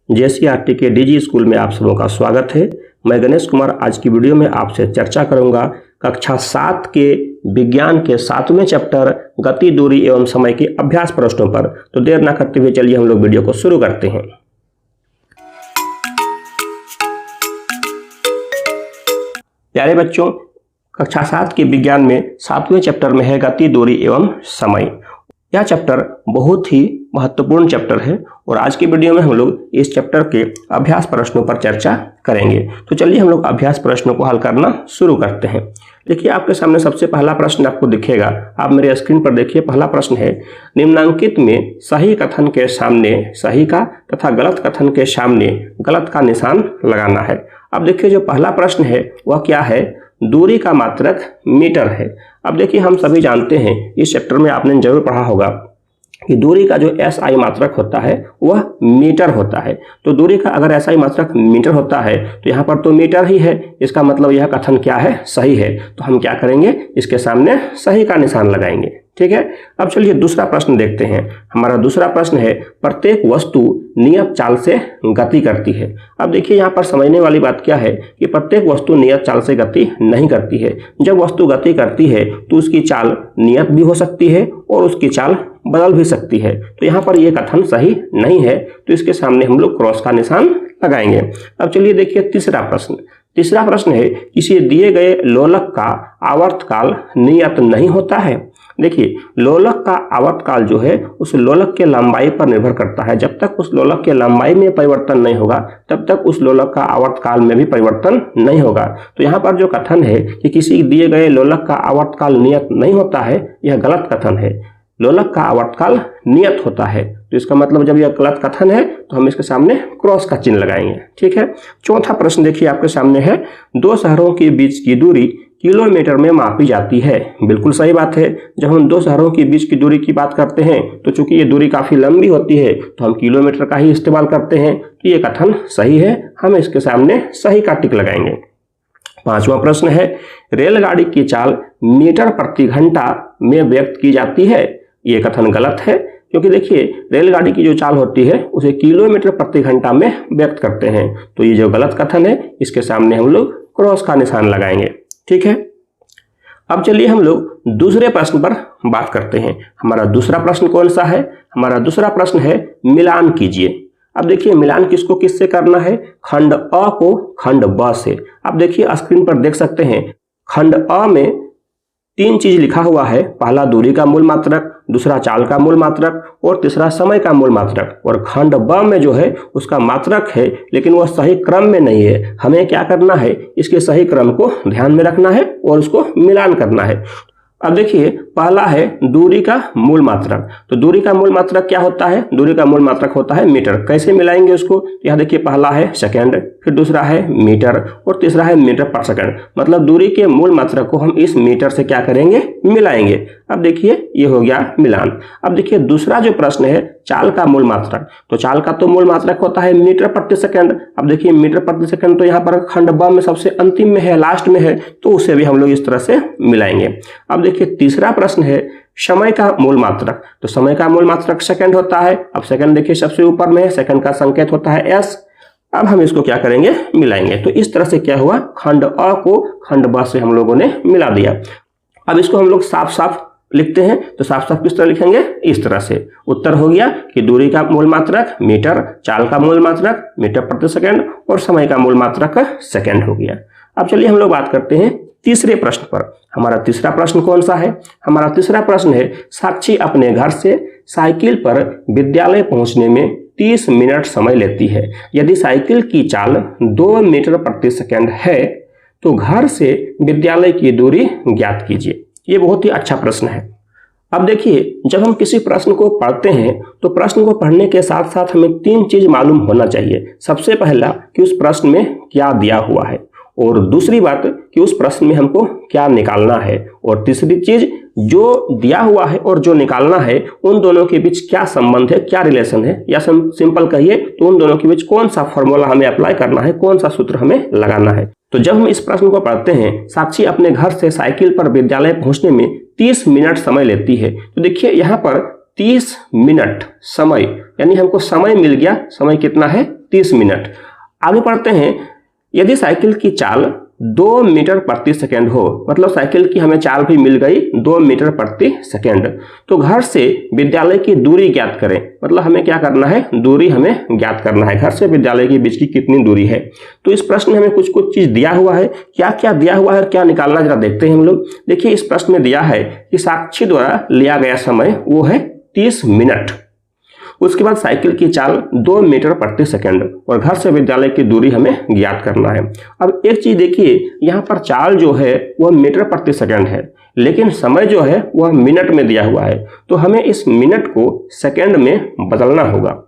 JCERT के DG school में आप सबों का स्वागत है। मैं गणेश कुमार आज की वीडियो में आपसे चर्चा करूंगा कक्षा 7 के विज्ञान के 7वें चैप्टर गति, दूरी एवं समय के अभ्यास प्रश्नों पर। तो देर ना करते हुए चलिए हम लोग वीडियो को शुरू करते हैं। प्यारे बच्चों, कक्षा 7 के विज्ञान में 7वें चैप्टर में है गति, दूरी एवं समय। यह चैप्टर बहुत ही महत्वपूर्ण चैप्टर है और आज की वीडियो में हम लोग इस चैप्टर के अभ्यास प्रश्नों पर चर्चा करेंगे। तो चलिए हम लोग अभ्यास प्रश्नों को हल करना शुरू करते हैं। देखिए, आपके सामने सबसे पहला प्रश्न आपको दिखेगा। आप मेरे स्क्रीन पर देखिए, पहला प्रश्न है निम्नांकित में सही कथन के सामने सही का तथा गलत कथन के सामने गलत का निशान लगाना है। अब देखिए, जो पहला प्रश्न है वह क्या है? दूरी का मात्रक मीटर है। अब देखिए, हम सभी जानते हैं, इस चैप्टर में आपने जरूर पढ़ा होगा कि दूरी का जो एसआई मात्रक होता है वह मीटर होता है। तो दूरी का अगर एसआई मात्रक मीटर होता है तो यहाँ पर तो मीटर ही है, इसका मतलब यह कथन क्या है? सही है। तो हम क्या करेंगे? इसके सामने सही का निशान लगाएंगे। ठीक है। अब चलिए दूसरा प्रश्न देखते हैं। हमारा दूसरा प्रश्न है प्रत्येक वस्तु नियत चाल से गति करती है। अब देखिए, यहाँ पर समझने वाली बात क्या है कि प्रत्येक वस्तु नियत चाल से गति नहीं करती है। जब वस्तु गति करती है तो उसकी चाल नियत भी हो सकती है और उसकी चाल बदल भी सकती है। तो यहाँ पर यह कथन सही नहीं है, तो इसके सामने हम लोग क्रॉस का निशान लगाएंगे। अब चलिए देखिए तीसरा प्रश्न। तीसरा प्रश्न है किसी दिए गए लोलक का आवर्तकाल नियत नहीं होता है। देखिए, लोलक का आवर्तकाल जो है उस लोलक के लंबाई पर निर्भर करता है। जब तक उस लोलक के लंबाई में परिवर्तन नहीं होगा तब तक उस लोलक का आवर्तकाल में भी परिवर्तन नहीं होगा। तो यहाँ पर जो कथन है कि किसी दिए गए लोलक का आवर्तकाल नियत नहीं होता है, यह गलत कथन है। लोलक का आवर्तकाल नियत होता है। तो इसका मतलब जब यह गलत कथन है तो हम इसके सामने क्रॉस का चिन्ह लगाएंगे। ठीक है। चौथा प्रश्न देखिए आपके सामने है दो शहरों के बीच की दूरी किलोमीटर में मापी जाती है। बिल्कुल सही बात है। जब हम दो शहरों के बीच की दूरी की बात करते हैं तो चूंकि ये दूरी काफी लंबी होती है तो हम किलोमीटर का ही इस्तेमाल करते हैं। तो ये कथन सही है, हम इसके सामने सही का टिक लगाएंगे। पांचवा प्रश्न है रेलगाड़ी की चाल मीटर प्रति घंटा में व्यक्त की जाती है। ये कथन गलत है, क्योंकि देखिए रेलगाड़ी की जो चाल होती है उसे किलोमीटर प्रति घंटा में व्यक्त करते हैं। तो ये जो गलत कथन है इसके सामने हम लोग क्रॉस का निशान लगाएंगे। ठीक है। अब चलिए हम लोग दूसरे प्रश्न पर बात करते हैं। हमारा दूसरा प्रश्न कौन सा है? हमारा दूसरा प्रश्न है मिलान कीजिए। अब देखिए, मिलान किसको किससे करना है? खंड अ को खंड ब से। अब देखिए स्क्रीन पर देख सकते हैं, खंड अ में 3 चीज लिखा हुआ है। पहला दूरी का मूल मात्रक, दूसरा चाल का मूल मात्रक और तीसरा समय का मूल मात्रक। और खंड ब में जो है उसका मात्रक है लेकिन वह सही क्रम में नहीं है। हमें क्या करना है? इसके सही क्रम को ध्यान में रखना है और उसको मिलान करना है। अब देखिए, पहला है दूरी का मूल मात्रक। तो दूरी का मूल मात्रक क्या होता है? दूरी का मूल मात्रक होता है मीटर। कैसे मिलाएंगे उसको? यहाँ देखिए, पहला है सेकंड, फिर दूसरा है मीटर और तीसरा है मीटर पर सेकंड। मतलब दूरी के मूल मात्रक को हम इस मीटर से क्या करेंगे? मिलाएंगे। अब देखिए, ये हो गया मिलान। अब देखिए दूसरा जो प्रश्न है चाल का मूल मात्रक। तो चाल का तो मूल मात्रक होता है मीटर प्रति सेकंड। अब देखिए मीटर प्रति सेकंड तो यहाँ पर खंड ब में सबसे अंतिम में है, लास्ट में है, तो उसे भी हम लोग इस तरह से मिलाएंगे। अब देखिए तीसरा प्रश्न है समय का मूल मात्रक। तो समय का मूल मात्रक सेकंड होता है। अब सेकंड देखिए सबसे ऊपर में है, सेकंड का संकेत होता है एस। अब हम इसको क्या करेंगे? मिलाएंगे। तो इस तरह से क्या हुआ? खंड अ को खंड ब से हम लोगों ने मिला दिया। अब इसको हम लोग साफ साफ लिखते हैं। तो साफ साफ किस तरह लिखेंगे? इस तरह से। उत्तर हो गया कि दूरी का मूल मात्रक मीटर, चाल का मूल मात्रक मीटर प्रति सेकंड और समय का मूल मात्रक सेकंड हो गया। अब चलिए हम लोग बात करते हैं तीसरे प्रश्न पर। हमारा तीसरा प्रश्न कौन सा है? हमारा तीसरा प्रश्न है साक्षी अपने घर से साइकिल पर विद्यालय पहुंचने में 30 मिनट समय लेती है। यदि साइकिल की चाल 2 मीटर प्रति सेकंड है तो घर से विद्यालय की दूरी ज्ञात कीजिए। ये बहुत ही अच्छा प्रश्न है। अब देखिए, जब हम किसी प्रश्न को पढ़ते हैं तो प्रश्न को पढ़ने के साथ साथ हमें 3 चीज मालूम होना चाहिए। सबसे पहला कि उस प्रश्न में क्या दिया हुआ है, और दूसरी बात कि उस प्रश्न में हमको क्या निकालना है, और तीसरी चीज जो दिया हुआ है और जो निकालना है उन दोनों के बीच क्या संबंध है, क्या रिलेशन है, या सिंपल कहिए तो उन दोनों के बीच कौन सा फॉर्मूला हमें अप्लाई करना है, कौन सा सूत्र हमें लगाना है। तो जब हम इस प्रश्न को पढ़ते हैं साक्षी अपने घर से साइकिल पर विद्यालय पहुंचने में 30 मिनट समय लेती है, तो देखिए यहाँ पर 30 मिनट समय, यानी हमको समय मिल गया, समय कितना है 30 मिनट। आगे पढ़ते हैं, यदि साइकिल की चाल 2 मीटर प्रति सेकंड हो, मतलब साइकिल की हमें चाल भी मिल गई 2 मीटर प्रति सेकंड, तो घर से विद्यालय की दूरी ज्ञात करें। मतलब हमें क्या करना है, दूरी हमें ज्ञात करना है, घर से विद्यालय के बीच की कितनी दूरी है। तो इस प्रश्न में हमें कुछ कुछ चीज दिया हुआ है, क्या क्या दिया हुआ है और क्या निकालना जरा देखते हैं हम लोग। देखिए इस प्रश्न में दिया है कि साक्षी द्वारा लिया गया समय वो है 30 मिनट। उसके बाद साइकिल की चाल 2 मीटर प्रति सेकंड और घर से विद्यालय की दूरी हमें ज्ञात करना है। अब एक चीज देखिए, यहाँ पर चाल जो है वह मीटर प्रति सेकंड है, लेकिन समय जो है वह मिनट में दिया हुआ है, तो हमें इस मिनट को सेकंड में बदलना होगा।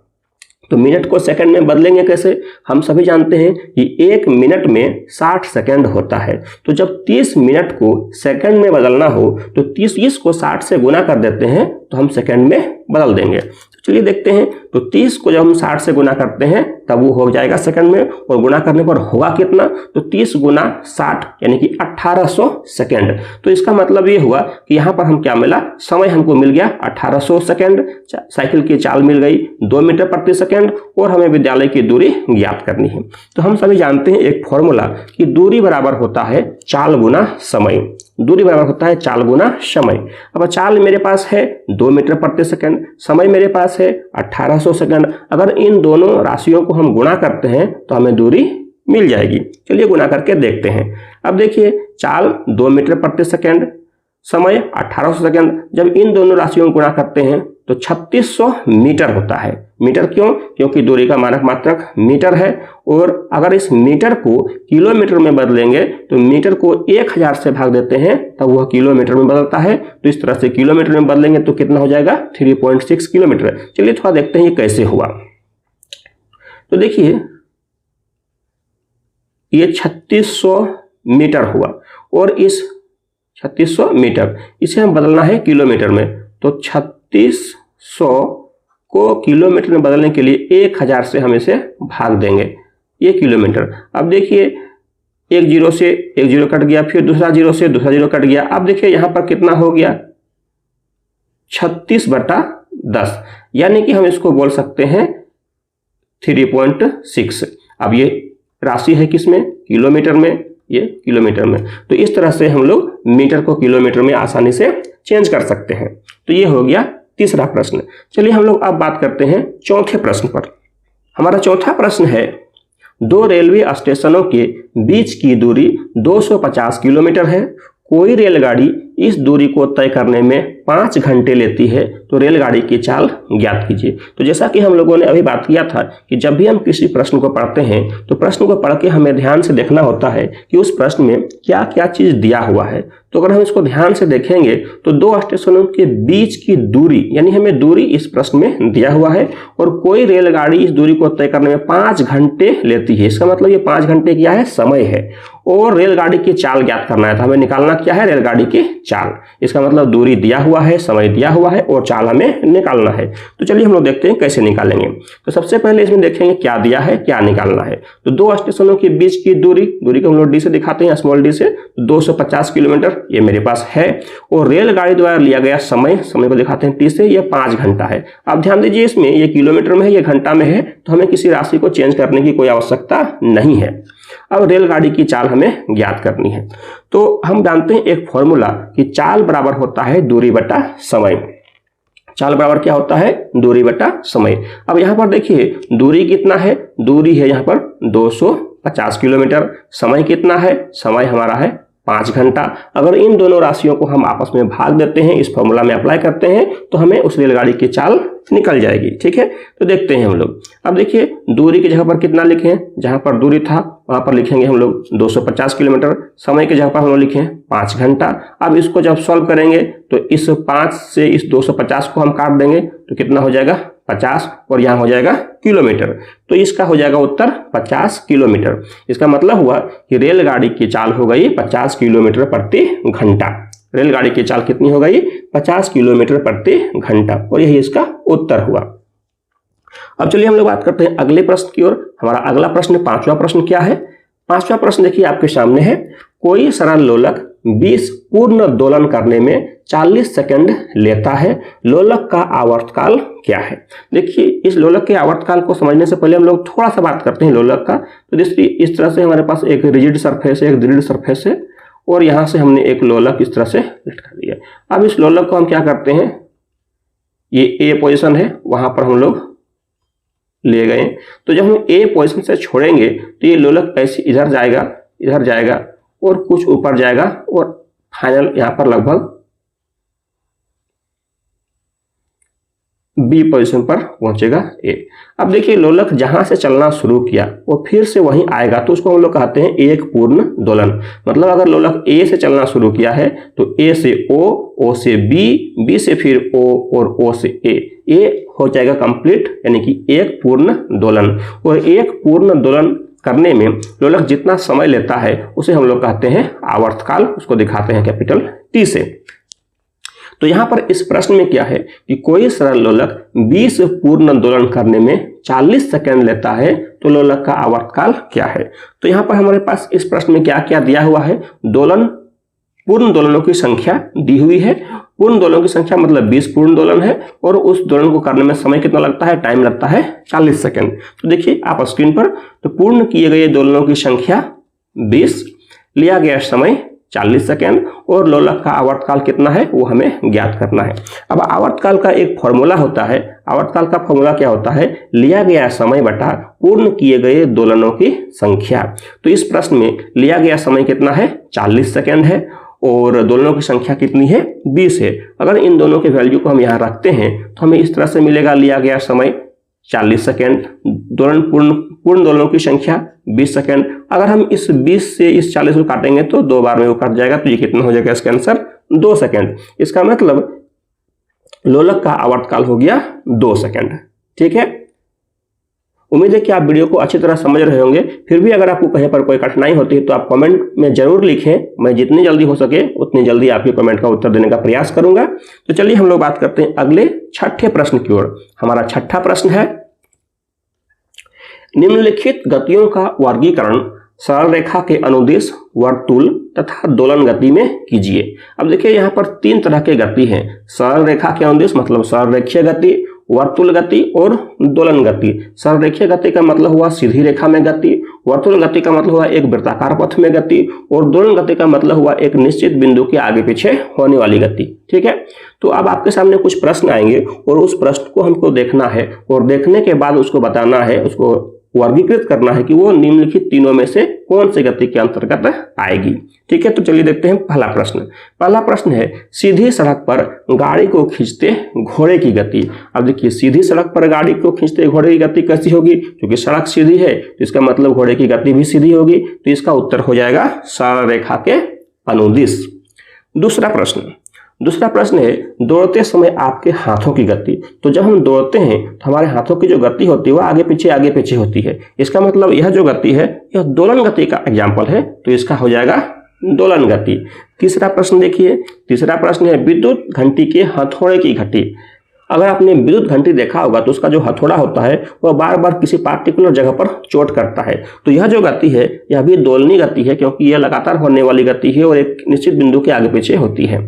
तो मिनट को सेकंड में बदलेंगे कैसे, हम सभी जानते हैं कि 1 मिनट में 60 सेकंड होता है। तो जब 30 मिनट को सेकंड में बदलना हो तो 30 को 60 से गुना कर देते हैं तो हम सेकंड में बदल देंगे। तो चलिए देखते हैं, तो 30 को जब हम 60 से गुना करते हैं तब वो हो जाएगा सेकंड में, और गुना करने पर होगा कितना, तो 30 गुना 60 यानी कि 1800 सेकंड। तो इसका मतलब ये हुआ कि यहाँ पर हम क्या मिला, समय हमको मिल गया 1800 सेकंड, साइकिल की चाल मिल गई 2 मीटर प्रति सेकंड और हमें विद्यालय की दूरी ज्ञात करनी है। तो हम सभी जानते हैं एक फॉर्मूला कि दूरी बराबर होता है चाल गुना समय, दूरी बराबर होता है चाल गुना समय। अब चाल मेरे पास है 2 मीटर प्रति सेकंड, समय मेरे पास है 1800 सेकंड। अगर इन दोनों राशियों को हम गुणा करते हैं तो हमें दूरी मिल जाएगी। चलिए गुणा करके देखते हैं। अब देखिए चाल 2 मीटर प्रति सेकंड, समय 1800 सेकंड, जब इन दोनों राशियों को गुणा करते हैं तो 3600 मीटर होता है। मीटर क्यों, क्योंकि दूरी का मानक मात्रक मीटर है, और अगर इस मीटर को किलोमीटर में बदलेंगे तो मीटर को 1000 से भाग देते हैं तब वह किलोमीटर में बदलता है। तो इस तरह से किलोमीटर में बदलेंगे तो कितना हो जाएगा, 3.6 किलोमीटर। चलिए थोड़ा देखते हैं ये कैसे हुआ। तो देखिए ये 3600 मीटर हुआ, और इस 3600 मीटर इसे हम बदलना है किलोमीटर में, तो 3600 को किलोमीटर में बदलने के लिए 1000 से हम इसे भाग देंगे, ये किलोमीटर। अब देखिए एक जीरो से एक जीरो कट गया, फिर दूसरा जीरो से दूसरा जीरो कट गया। अब देखिए यहां पर कितना हो गया, 36/10, यानी कि हम इसको बोल सकते हैं 3.6। अब ये राशि है किसमें, किलोमीटर में, ये किलोमीटर में। तो इस तरह से हम लोग मीटर को किलोमीटर में आसानी से चेंज कर सकते हैं। तो ये हो गया तीसरा प्रश्न। चलिए हम लोग अब बात करते हैं चौथे प्रश्न पर। हमारा चौथा प्रश्न है, 2 रेलवे स्टेशनों के बीच की दूरी 250 किलोमीटर है। कोई रेलगाड़ी इस दूरी को तय करने में 5 घंटे लेती है, तो रेलगाड़ी की चाल ज्ञात कीजिए। तो जैसा कि हम लोगों ने अभी बात किया था कि जब भी हम किसी प्रश्न को पढ़ते हैं तो प्रश्न को पढ़ के हमें ध्यान से देखना होता है कि उस प्रश्न में क्या क्या चीज दिया हुआ है। तो अगर हम इसको ध्यान से देखेंगे तो 2 स्टेशनों के बीच की दूरी, यानी हमें दूरी इस प्रश्न में दिया हुआ है, और कोई रेलगाड़ी इस दूरी को तय करने में 5 घंटे लेती है। इसका मतलब ये 5 घंटे क्या है, समय है, और रेलगाड़ी की चाल ज्ञात करना है। तो हमें निकालना क्या है, रेलगाड़ी की चाल। इसका मतलब दूरी दिया हुआ है, समय दिया हुआ है और चाल हमें निकालना है। तो चलिए हम लोग देखते हैं कैसे निकालेंगे। तो सबसे पहले इसमें देखेंगे क्या दिया है, क्या निकालना है। तो 2 स्टेशनों के बीच की दूरी को हम लोग डी से दिखाते हैं, स्मॉल डी से, 250 किलोमीटर ये मेरे पास है, और रेलगाड़ी द्वारा लिया गया समय को दिखाते हैं टी से, ये 5 घंटा है। अब ध्यान दीजिए इसमें ये किलोमीटर में है, ये घंटा में है, तो हमें किसी राशि को चेंज करने की कोई आवश्यकता नहीं है। अब रेलगाड़ी की चाल हमें ज्ञात करनी है। तो हम जानते हैं एक फॉर्मूला कि चाल बराबर होता है दूरी बटा समय। चाल बराबर क्या होता है, दूरी बटा समय। अब यहां पर देखिए दूरी कितना है, दूरी है यहां पर 250 किलोमीटर, समय कितना है, समय हमारा है 5 घंटा। अगर इन दोनों राशियों को हम आपस में भाग देते हैं, इस फॉर्मूला में अप्लाई करते हैं, तो हमें उस रेलगाड़ी की चाल निकल जाएगी। ठीक है, तो देखते हैं हम लोग। अब देखिए दूरी की जगह पर कितना लिखें, जहां पर दूरी था वहां पर लिखेंगे हम लोग 250 किलोमीटर, समय की जगह पर हम लोग लिखें 5 घंटा। अब इसको जब सॉल्व करेंगे तो इस 5 से इस 250 को हम काट देंगे तो कितना हो जाएगा, 50, और यहाँ हो जाएगा किलोमीटर। तो इसका हो जाएगा उत्तर 50 किलोमीटर। इसका मतलब हुआ कि रेलगाड़ी की चाल हो गई 50 किलोमीटर प्रति घंटा। रेलगाड़ी की चाल कितनी हो गई, 50 किलोमीटर प्रति घंटा, और यही इसका उत्तर हुआ। अब चलिए हम लोग बात करते हैं अगले प्रश्न की ओर। हमारा अगला प्रश्न 5वां प्रश्न क्या है। 5वां प्रश्न देखिए आपके सामने है, कोई सरल लोलक 20 पूर्ण दोलन करने में 40 सेकंड लेता है। लोलक का आवर्तकाल क्या है? देखिए, इस लोलक के आवर्तकाल को समझने से पहले हम लोग थोड़ा सा बात करते हैं लोलक का। तो देखिए, इस तरह से हमारे पास एक रिजिड सरफेस है, एक दृढ़ सरफेस है, और यहां से हमने एक लोलक इस तरह से लिफ्ट कर दिया। अब इस लोलक को हम क्या करते हैं, ये ए पोजीशन है, वहां पर हम लोग ले गए। तो जब हम ए पोजीशन से छोड़ेंगे तो ये लोलक ऐसे इधर जाएगा और कुछ ऊपर जाएगा और फाइनल यहां पर लगभग बी पोजीशन पर पहुंचेगा ए। अब देखिए, लोलक जहां से चलना शुरू किया वो फिर से वहीं आएगा, तो उसको हम लोग कहते हैं एक पूर्ण दोलन। मतलब अगर लोलक ए से चलना शुरू किया है तो ए से ओ, ओ से बी, बी से फिर ओ और ओ से ए हो जाएगा कंप्लीट, यानी कि एक पूर्ण दोलन। और एक पूर्ण दोलन करने में लोलक जितना समय लेता है उसे हम लोग कहते हैं आवर्तकाल, उसको दिखाते हैं कैपिटल टी से। तो यहां पर इस प्रश्न में क्या है कि कोई सरल लोलक 20 पूर्ण दोलन करने में 40 सेकंड लेता है, तो लोलक का आवर्तकाल क्या है? तो यहां पर हमारे पास इस प्रश्न में क्या क्या दिया हुआ है, पूर्ण दोलनों की संख्या दी हुई है। पूर्ण दोलनों की संख्या मतलब 20 पूर्ण दोलन है, और उस दोलन को करने में समय कितना लगता है, टाइम लगता है 40 सेकंड। तो देखिए आप स्क्रीन पर, तो पूर्ण किए गए दोलनों की संख्या 20, लिया गया समय 40 सेकेंड, और लोलक का आवर्तकाल कितना है वो हमें ज्ञात करना है। अब आवर्तकाल का एक फॉर्मूला होता है। आवर्तकाल का फॉर्मूला क्या होता है, लिया गया समय बटा पूर्ण किए गए दोलनों की संख्या। तो इस प्रश्न में लिया गया समय कितना है, 40 सेकेंड है, और दोलनों की संख्या कितनी है, 20 है। अगर इन दोनों के वैल्यू को हम यहाँ रखते हैं तो हमें इस तरह से मिलेगा, लिया गया समय 40 सेकेंड, पूर्ण दोलनों की संख्या 20 सेकेंड। अगर हम इस 20 से इस 40 को काटेंगे तो 2 बार में वो कट जाएगा, तो ये कितना हो जाएगा, इसका आंसर 2 सेकेंड। इसका मतलब लोलक का आवर्तकाल हो गया 2 सेकेंड। ठीक है, उम्मीद है कि आप वीडियो को अच्छी तरह समझ रहे होंगे। फिर भी अगर आपको कहीं पर कोई कठिनाई होती है तो आप कमेंट में जरूर लिखें, मैं जितनी जल्दी हो सके उतनी जल्दी आपके कमेंट का उत्तर देने का प्रयास करूंगा। तो चलिए हम लोग बात करते हैं अगले छठे प्रश्न की ओर। हमारा छठा प्रश्न है, निम्नलिखित गतियों का वर्गीकरण सरल रेखा के अनुदिश, वर्तुल तथा दोलन गति में कीजिए। अब देखिए यहाँ पर 3 तरह के गति हैं। सरल रेखा के अनुदिश मतलब सरल रेखीय गति, वर्तुल गति और दोलन गति। सरल रेखीय गति का मतलब हुआ सीधी रेखा में गति, वर्तुल गति का मतलब हुआ एक वृत्ताकार पथ में गति, और दोलन गति का मतलब हुआ एक निश्चित बिंदु के आगे पीछे होने वाली गति। ठीक है, तो अब आपके सामने कुछ प्रश्न आएंगे और उस प्रश्न को हमको देखना है, और देखने के बाद उसको बताना है, उसको वर्गीकृत करना है कि वो निम्नलिखित तीनों में से कौन सी गति के अंतर्गत आएगी। ठीक है, तो चलिए देखते हैं पहला प्रश्न। पहला प्रश्न है, सीधी सड़क पर गाड़ी को खींचते घोड़े की गति। अब देखिए, सीधी सड़क पर गाड़ी को खींचते घोड़े की गति कैसी होगी, क्योंकि सड़क सीधी है तो इसका मतलब घोड़े की गति भी सीधी होगी। तो इसका उत्तर हो जाएगा सरल रेखा के अनुदिश। दूसरा प्रश्न है, दौड़ते समय आपके हाथों की गति। तो जब हम दौड़ते हैं तो हमारे हाथों की जो गति होती है वो आगे पीछे होती है। इसका मतलब यह जो गति है यह दोलन गति का एग्जाम्पल है, तो इसका हो जाएगा दोलन गति। तीसरा प्रश्न देखिए, तीसरा प्रश्न है, विद्युत घंटी के हथौड़े की गति। अगर आपने विद्युत घंटी देखा होगा तो उसका जो हथौड़ा होता है वह बार बार किसी पार्टिकुलर जगह पर चोट करता है। तो यह जो गति है यह भी दोलनी गति है, क्योंकि यह लगातार होने वाली गति है और एक निश्चित बिंदु के आगे पीछे होती है।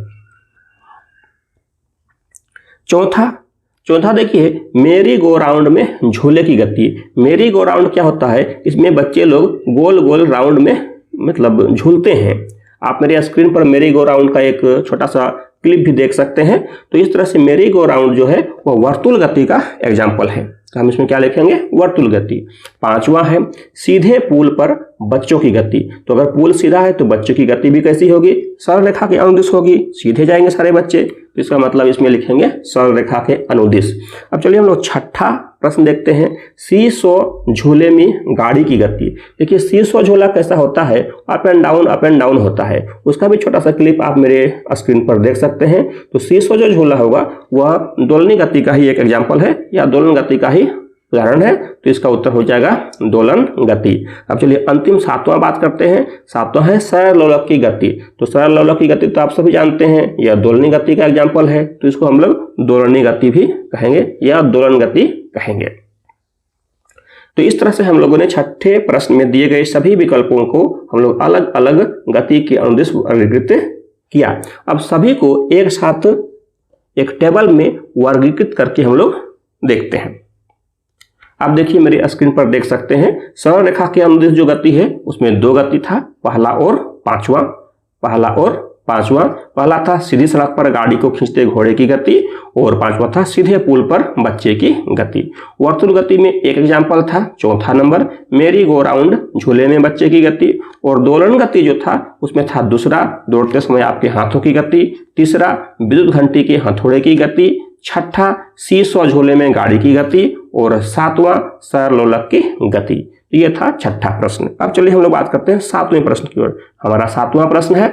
चौथा देखिए, मेरी गो राउंड में झूले की गति। मेरी गो राउंड क्या होता है, इसमें बच्चे लोग गोल गोल राउंड में मतलब झूलते हैं। आप मेरे स्क्रीन पर मेरी गो राउंड का एक छोटा सा क्लिप भी देख सकते हैं। तो इस तरह से मेरी गो राउंड जो है वह वर्तुल गति का एग्जाम्पल है, तो हम इसमें क्या लिखेंगे, वर्तुल गति। 5वां है, सीधे पुल पर बच्चों की गति। तो अगर पुल सीधा है तो बच्चों की गति भी कैसी होगी, सरल रेखा के अनुदिश होगी, सीधे जाएंगे सारे बच्चे, तो इसका मतलब इसमें लिखेंगे सरल रेखा के अनुदिश। अब चलिए हम लोग छठा प्रश्न देखते हैं, सीसो झूले में गाड़ी की गति। देखिए सीसो झूला कैसा होता है, अप एंड डाउन होता है। उसका भी छोटा सा क्लिप आप मेरे स्क्रीन पर देख सकते हैं। तो सीसो जो झूला होगा वह दोलनी गति का ही एक एग्जाम्पल है या दोलन गति का ही उदाहरण है, तो इसका उत्तर हो जाएगा दोलन गति। अब चलिए अंतिम 7वां बात करते हैं। 7वां है सरल लोलक की गति। तो सरल लोलक की गति तो आप सभी जानते हैं यह दोलनी गति का एग्जाम्पल है, तो इसको हम लोग दोलनी गति भी कहेंगे या दोलन गति कहेंगे। तो इस तरह से हम लोगों ने छठे प्रश्न में दिए गए सभी विकल्पों को हम लोग अलग अलग गति के अनुदिश वर्गीकृत किया। अब सभी को एक साथ एक टेबल में वर्गीकृत करके हम लोग देखते हैं। आप देखिए मेरी स्क्रीन पर देख सकते हैं, सरल रेखा के अनुदिश जो गति है उसमें दो गति था, पहला और पांचवा। पहला था सीधी सड़क पर गाड़ी को खींचते घोड़े की गति और पांचवा था सीधे पुल पर बच्चे की गति। वर्तुल गति में एक एग्जाम्पल था, चौथा नंबर मेरी गो राउंड झूले में बच्चे की गति, और दोलन गति जो था उसमें था दूसरा दौड़ते समय आपके हाथों की गति, तीसरा विद्युत घंटी के हथौड़े की गति, छठा सीसॉ झूले में गाड़ी की गति और सातवां सरलोलक की गति। ये था छठा प्रश्न। अब चलिए हम लोग बात करते हैं सातवें प्रश्न की ओर। हमारा सातवां प्रश्न है,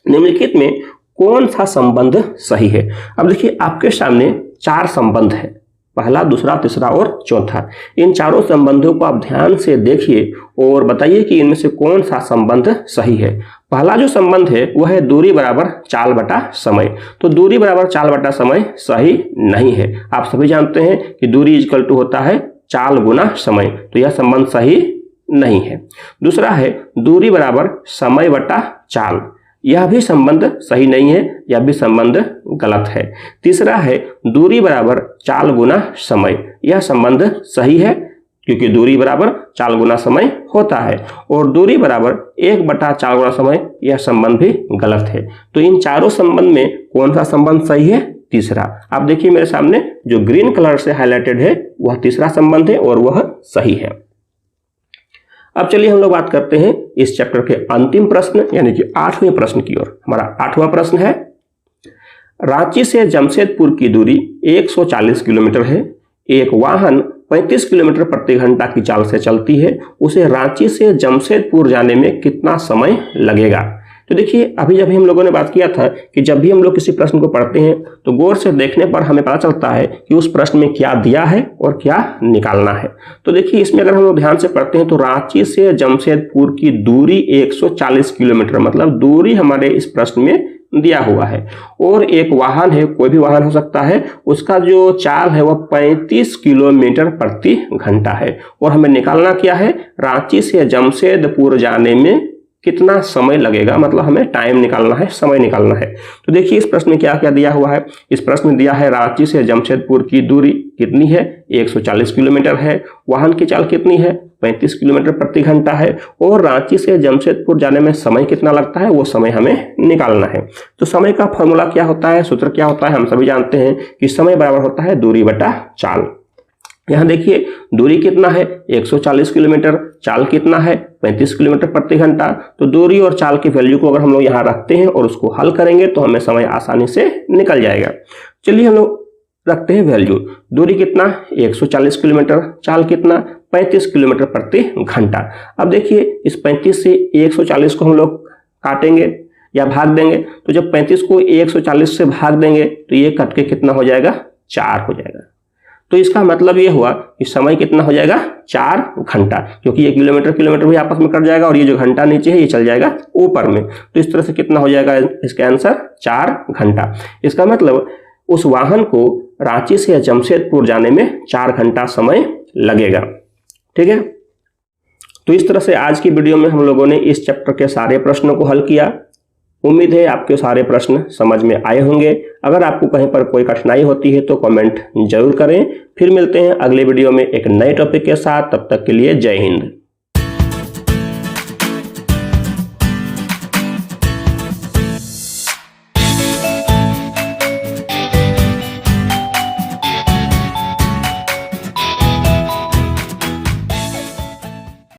निम्नलिखित में कौन सा संबंध सही है। अब देखिए आपके सामने चार संबंध है, पहला, दूसरा, तीसरा और चौथा। इन चारों संबंधों को आप ध्यान से देखिए और बताइए कि इनमें से कौन सा संबंध सही है। पहला जो संबंध है वह है दूरी बराबर चाल बटा समय। तो दूरी बराबर चाल बटा समय सही नहीं है। आप सभी जानते हैं कि दूरी इक्वल टू होता है चाल गुना समय, तो यह संबंध सही नहीं है। दूसरा है दूरी बराबर समय बटा चाल, यह भी संबंध सही नहीं है, यह भी संबंध गलत है। तीसरा है दूरी बराबर चाल गुना समय, यह संबंध सही है क्योंकि दूरी बराबर चाल गुना समय होता है। और दूरी बराबर 1 बटा चाल गुना समय, यह संबंध भी गलत है। तो इन चारों संबंध में कौन सा संबंध सही है? तीसरा। आप देखिए मेरे सामने जो ग्रीन कलर से हाईलाइटेड है वह तीसरा संबंध है और वह सही है। अब चलिए हम लोग बात करते हैं इस चैप्टर के अंतिम प्रश्न यानी कि 8वें प्रश्न की ओर। हमारा 8वां प्रश्न है, रांची से जमशेदपुर की दूरी 140 किलोमीटर है। एक वाहन 35 किलोमीटर प्रति घंटा की चाल से चलती है, उसे रांची से जमशेदपुर जाने में कितना समय लगेगा? तो देखिए अभी जब हम लोगों ने बात किया था कि जब भी हम लोग किसी प्रश्न को पढ़ते हैं तो गौर से देखने पर हमें पता चलता है कि उस प्रश्न में क्या दिया है और क्या निकालना है। तो देखिए इसमें अगर हम लोग ध्यान से पढ़ते हैं तो रांची से जमशेदपुर की दूरी 140 किलोमीटर, मतलब दूरी हमारे इस प्रश्न में दिया हुआ है। और एक वाहन है, कोई भी वाहन हो सकता है, उसका जो चाल है वह 35 किलोमीटर प्रति घंटा है। और हमें निकालना क्या है? रांची से जमशेदपुर जाने में कितना समय लगेगा, मतलब हमें टाइम निकालना है, समय निकालना है। तो देखिए इस प्रश्न में क्या क्या दिया हुआ है। इस प्रश्न में दिया है रांची से जमशेदपुर की दूरी कितनी है, 140 किलोमीटर है। वाहन की चाल कितनी है, 35 किलोमीटर प्रति घंटा है। और रांची से जमशेदपुर जाने में समय कितना लगता है, वो समय हमें निकालना है। तो समय का फॉर्मूला क्या होता है, सूत्र क्या होता है, हम सभी जानते हैं कि समय बराबर होता है दूरी बटा चाल। यहाँ देखिए दूरी कितना है, 140 किलोमीटर, चाल कितना है, 35 किलोमीटर प्रति घंटा। तो दूरी और चाल की वैल्यू को अगर हम लोग यहाँ रखते हैं और उसको हल करेंगे तो हमें समय आसानी से निकल जाएगा। चलिए हम लोग रखते हैं वैल्यू। दूरी कितना, 140 किलोमीटर, चाल कितना, 35 किलोमीटर प्रति घंटा। अब देखिए इस 35 से 140 को हम लोग काटेंगे या भाग देंगे, तो जब 35 को 140 से भाग देंगे तो ये कट के कितना हो जाएगा, 4 हो जाएगा। तो इसका मतलब ये हुआ कि समय कितना हो जाएगा, 4 घंटा, क्योंकि ये किलोमीटर किलोमीटर भी आपस में कट जाएगा और ये जो घंटा नीचे है ये चल जाएगा ऊपर में। तो इस तरह से कितना हो जाएगा इसका आंसर, 4 घंटा। इसका मतलब उस वाहन को रांची से जमशेदपुर जाने में 4 घंटा समय लगेगा। ठीक है, तो इस तरह से आज की वीडियो में हम लोगों ने इस चैप्टर के सारे प्रश्नों को हल किया। उम्मीद है आपके सारे प्रश्न समझ में आए होंगे। अगर आपको कहीं पर कोई कठिनाई होती है तो कमेंट जरूर करें। फिर मिलते हैं अगले वीडियो में एक नए टॉपिक के साथ। तब तक के लिए जय हिंद।